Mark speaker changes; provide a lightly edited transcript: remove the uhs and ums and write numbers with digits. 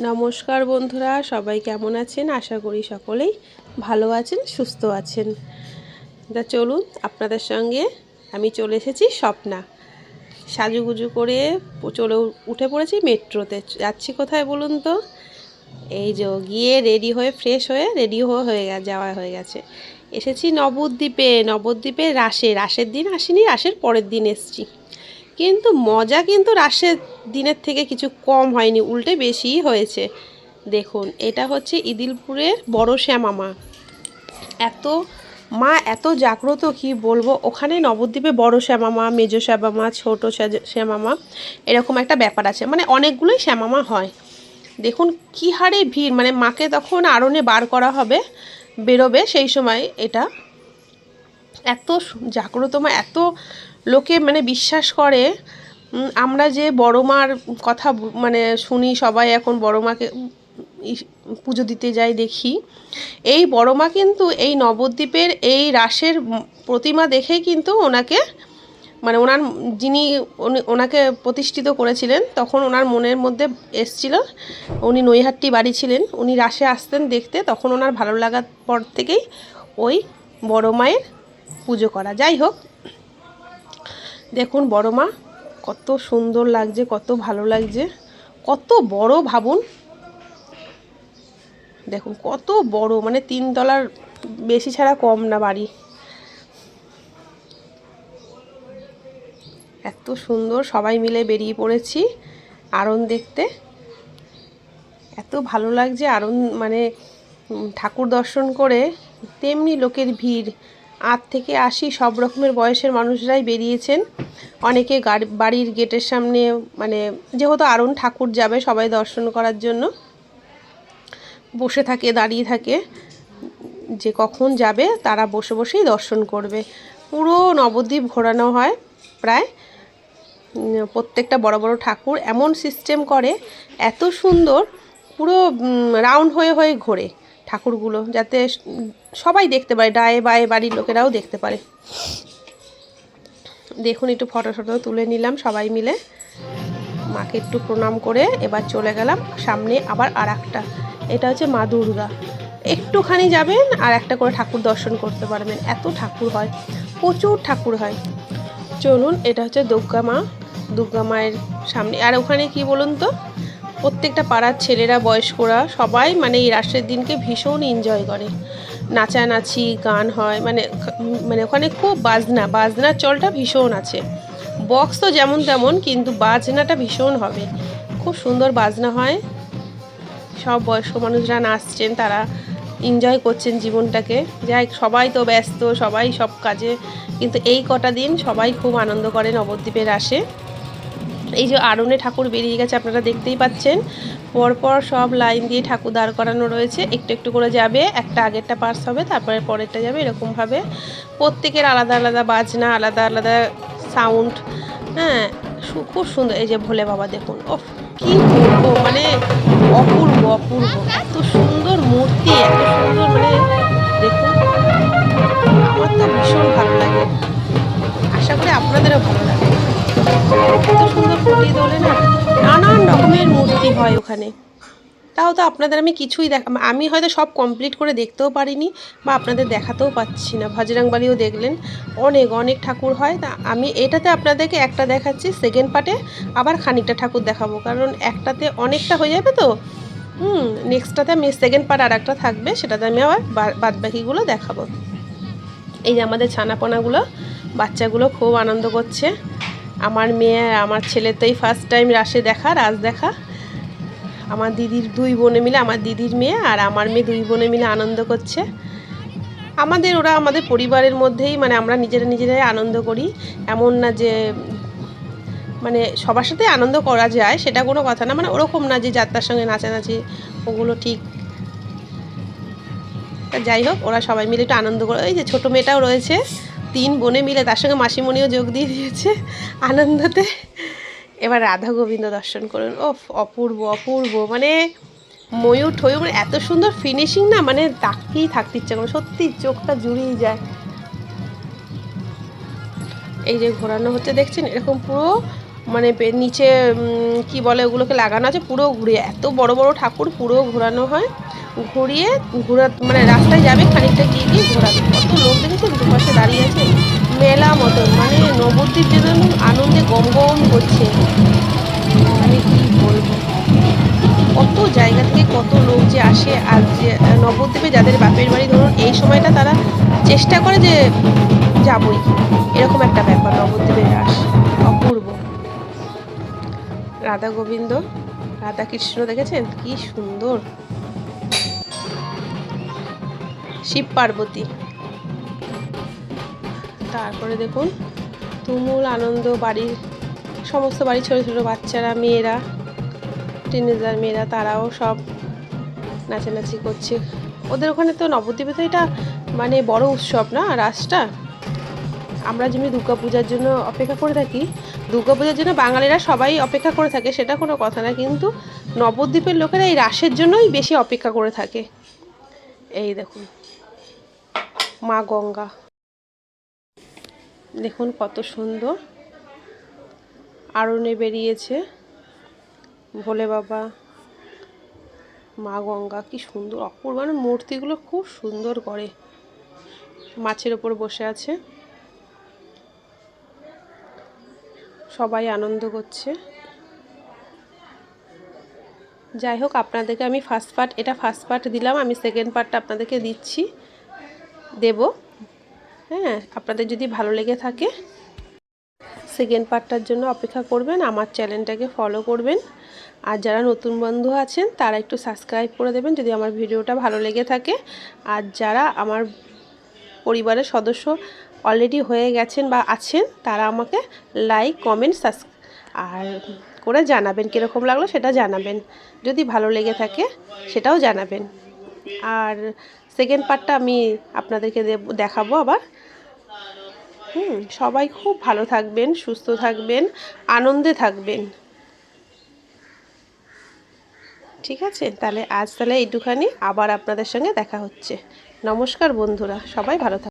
Speaker 1: নমস্কার বন্ধুরা, সবাই কেমন আছেন? আশা করি সকলেই ভালো আছেন, সুস্থ আছেন। তা চলুন, আপনাদের সঙ্গে আমি চলে এসেছি স্বপ্না। সাজুগুজু করে উঠে পড়েছি মেট্রোতে। যাচ্ছি কোথায় বলুন তো? এই যে গিয়ে রেডি হয়ে ফ্রেশ হয়ে যাওয়া হয়ে গেছে। এসেছি নবদ্বীপে রাসের দিন আসিনি, রাসের পরের দিন এসেছি। কিন্তু মজা কিন্তু রাসের দিনের থেকে কিছু কম হয়নি, উল্টে বেশিই হয়েছে। দেখুন, এটা হচ্ছে ইদিলপুরের বড় শ্যামা মা। এত জাগ্রত কি বলবো। ওখানে নবদ্বীপে বড় শ্যামা মা, মেজ শ্যামা মা, ছোটো শ্যামা মা, এরকম একটা ব্যাপার আছে। মানে অনেকগুলোই শ্যামা মা হয়। দেখুন কি হারে ভিড়, মানে মাকে তখন আড়নে বার করা হবে, বেরোবে সেই সময়। এটা এত জাগ্রত মা, এত লোকে মানে বিশ্বাস করে। আমরা যে বড় মার কথা মানে শুনি, সবাই এখন বড় মাকে পুজো দিতে যায় দেখি। এই বড় মা কিন্তু এই নবদ্বীপের এই রাসের প্রতিমা দেখেই কিন্তু ওনাকে মানে ওনাকে প্রতিষ্ঠিত করেছিলেন। তখন ওনার মনের মধ্যে এসছিল, উনি নৈহাটি বাড়ি ছিলেন, উনি রাসে আসতেন দেখতে, তখন ওনার ভালো লাগার পর থেকেই ওই বড় মায়ের পুজো করা। যাই হোক, দেখুন বড় মা কত সুন্দর লাগছে, কত ভালো লাগছে, কত বড় ভাবুন। দেখুন কত বড়, মানে 3 তলার বেশি ছাড়া কম না বাড়ি। এত সুন্দর, সবাই মিলে বেরিয়ে পড়েছি আরণ দেখতে। এত ভালো লাগছে আরণ, মানে ঠাকুর দর্শন করে। তেমনি লোকের ভিড়, 8 থেকে 80 সব রকমের বয়সের মানুষরাই বেরিয়েছেন। অনেকে বাড়ির গেটের সামনে, মানে যেহেতু আরণ ঠাকুর যাবে সবাই দর্শন করার জন্য, বসে থাকে, দাঁড়িয়ে থাকে, যে কখন যাবে তারা বসে বসেই দর্শন করবে। পুরো নবদ্বীপ ঘোরানো হয় প্রায়। প্রত্যেকটা বড় বড় ঠাকুর এমন সিস্টেম করে, এত সুন্দর, পুরো রাউন্ড হয়ে হয়ে ঘোরে ঠাকুরগুলো, যাতে সবাই দেখতে পারে, ডায়ে বায়ে বাড়ির লোকেরাও দেখতে পারে। দেখুন, একটু ফটো তুলে নিলাম সবাই মিলে, মাকে একটু প্রণাম করে এবার চলে গেলাম সামনে। আবার একটা, এটা হচ্ছে মা দুর্গা। একটুখানি যাবেন আর একটা করে ঠাকুর দর্শন করতে পারবেন। এত ঠাকুর হয়, প্রচুর ঠাকুর হয়। চলুন, এটা হচ্ছে দুর্গা মায়ের সামনে। আর ওখানে কি বলুন তো, প্রত্যেকটা পাড়ার ছেলেরা, বয়স্করা সবাই মানে এই রাসের দিনকে ভীষণ এনজয় করে। নাচানাচি, গান হয়, মানে ওখানে খুব বাজনার চলটা ভীষণ আছে। বক্স তো যেমন তেমন, কিন্তু বাজনাটা ভীষণ হবে, খুব সুন্দর বাজনা হয়। সব বয়স্ক মানুষরা নাচছেন, তারা এনজয় করছেন জীবনটাকে। যাই, সবাই তো ব্যস্ত, সবাই সব কাজে, কিন্তু এই কটা দিন সবাই খুব আনন্দ করে নবদ্বীপের রাসে। এই যে আরণে ঠাকুর বেরিয়ে গেছে, আপনারা দেখতেই পাচ্ছেন। পরপর সব লাইন দিয়ে ঠাকুর দাঁড় করানো রয়েছে, একটু একটু করে যাবে, একটা আগেরটা পাস হবে, তারপরে পরেরটা যাবে, এরকমভাবে প্রত্যেকের আলাদা আলাদা বাজনা, আলাদা আলাদা সাউন্ড। হ্যাঁ, খুব সুন্দর। এই যে ভোলে বাবা দেখুন, ও কি বলবো, মানে অপূর্ব অপূর্ব, এত সুন্দর মূর্তি, এত সুন্দর, মানে দেখুন, আমার তো ভীষণ ভালো লাগে। আশা করি আপনাদেরও ভালো লাগে। এত সুন্দর ফুটিয়ে তোলে না, নানান রকমের মূর্তি হয় ওখানে। তাও তো আপনাদের আমি কিছুই আমি হয়তো সব কমপ্লিট করে দেখতেও পারিনি, বা আপনাদের দেখাতেও পাচ্ছি না। বজরংবলীও দেখলেন, অনেক অনেক ঠাকুর হয়। তা আমি এটাতে আপনাদেরকে একটা দেখাচ্ছি, সেকেন্ড পার্টে আবার খানিকটা ঠাকুর দেখাবো, কারণ একটাতে অনেকটা হয়ে যাবে তো। নেক্সটটাতে আমি সেকেন্ড পার্ট আর একটা থাকবে, সেটাতে আমি আবার বাদ বাকিগুলো দেখাবো। এই যে আমাদের ছানাপোনাগুলো, বাচ্চাগুলো খুব আনন্দ করছে। আমার মেয়ে আর আমার ছেলে তো এই ফার্স্ট টাইম রাস দেখা। আমার দিদির 2 বোনে মিলে, আমার দিদির মেয়ে আর আমার মেয়ে 2 বোনে মিলে আনন্দ করছে। ওরা আমাদের পরিবারের মধ্যেই, মানে আমরা নিজেরাই আনন্দ করি। এমন না যে মানে সবার সাথে আনন্দ করা যায়, সেটা কোনো কথা না, মানে ওরকম না যে যাত্রার সঙ্গে নাচানাচি, ওগুলো ঠিক। যাই হোক, ওরা সবাই মিলে একটু আনন্দ করে। ওই যে ছোটো মেয়েটাও রয়েছে, 3 বোনে মিলে, তার সঙ্গে মাসিমণিও যোগ দিয়ে দিয়েছে আনন্দতে। এবার রাধা গোবিন্দ দর্শন করুন, অপূর্ব, মানে ময়ূর ঠয়ূর, মানে এত সুন্দর ফিনিশিং না, মানে তাকিয়েই থাকতে ইচ্ছা করে, সত্যি চোখটা জুড়িয়ে যায়। এই যে ঘোরানো হচ্ছে দেখছেন, এরকম পুরো মানে নিচে কি বলে ওগুলোকে লাগানো আছে, পুরো ঘুরিয়ে, এত বড় বড় ঠাকুর পুরো ঘোরানো হয়, ঘুরিয়ে মানে রাস্তায় যাবে খানিকটা গিয়ে গিয়ে ঘোরাবে। কত লোক দেখেছেন দুপাশে দাঁড়িয়ে আছে, মেলা মতন, মানে নবদ্বীপ যেন আনন্দে গম গম করছে, মানে কি বলবো, কত জায়গা থেকে কত লোক যে আসে। আর যে নবদ্বীপে যাদের বাপের বাড়ি ধরুন এই সময়টা তারা চেষ্টা করে যে যাবই, এরকম একটা ব্যাপার নবদ্বীপের রাস, অপূর্ব। রাধা গোবিন্দ, রাধা কৃষ্ণ দেখেছেন কি সুন্দর, শিব পার্বতী। তারপরে দেখুন তুমুল আনন্দ, বাড়ির সমস্ত বাড়ির ছোটো ছোটো বাচ্চারা, মেয়েরা, টিনেজার মেয়েরা, তারাও সব নাচানাচি করছে। ওদের ওখানে তো নবদ্বীপে তো এটা মানে বড় উৎসব না রাসটা। আমরা যেমনি দুর্গাপূজার জন্য অপেক্ষা করে থাকি, দুর্গাপূজার জন্য বাঙালিরা সবাই অপেক্ষা করে থাকে, সেটা কোনো কথা না, কিন্তু নবদ্বীপের লোকেরা এই রাসের জন্যই বেশি অপেক্ষা করে থাকে। এই দেখুন মা গঙ্গা, দেখুন কত সুন্দর আরণে বেরিয়েছে ভোলে বাবা, মা গঙ্গা, কি সুন্দর অপূর্ব, মানে মূর্তিগুলো খুব সুন্দর করে, মাছের ওপর বসে আছে, সবাই আনন্দ করছে। যাই হোক, আপনাদেরকে আমি এটা ফার্স্ট পার্ট দিলাম, আমি সেকেন্ড পার্টটা আপনাদেরকে দিচ্ছি, দেব। হ্যাঁ, আপনাদের যদি ভালো লেগে থাকে সেকেন্ড পার্টটার জন্য অপেক্ষা করবেন, আমার চ্যানেলটাকে ফলো করবেন, আর যারা নতুন বন্ধু আছেন তারা একটু সাবস্ক্রাইব করে দেবেন যদি আমার ভিডিওটা ভালো লেগে থাকে। আর যারা আমার পরিবারের সদস্য অলরেডি হয়ে গেছেন বা আছেন তারা আমাকে লাইক কমেন্ট আর করে জানাবেন কীরকম লাগলো, সেটা জানাবেন, যদি ভালো লেগে থাকে সেটাও জানাবেন। আর সেকেন্ড পার্টটা আমি আপনাদেরকে দেখাবো আবার। সবাই খুব ভালো থাকবেন, সুস্থ থাকবেন, আনন্দে থাকবেন, ঠিক আছে? তাহলে আজ এইটুখানি, আবার আপনাদের সঙ্গে দেখা হচ্ছে। নমস্কার বন্ধুরা, সবাই ভালো থাকবেন।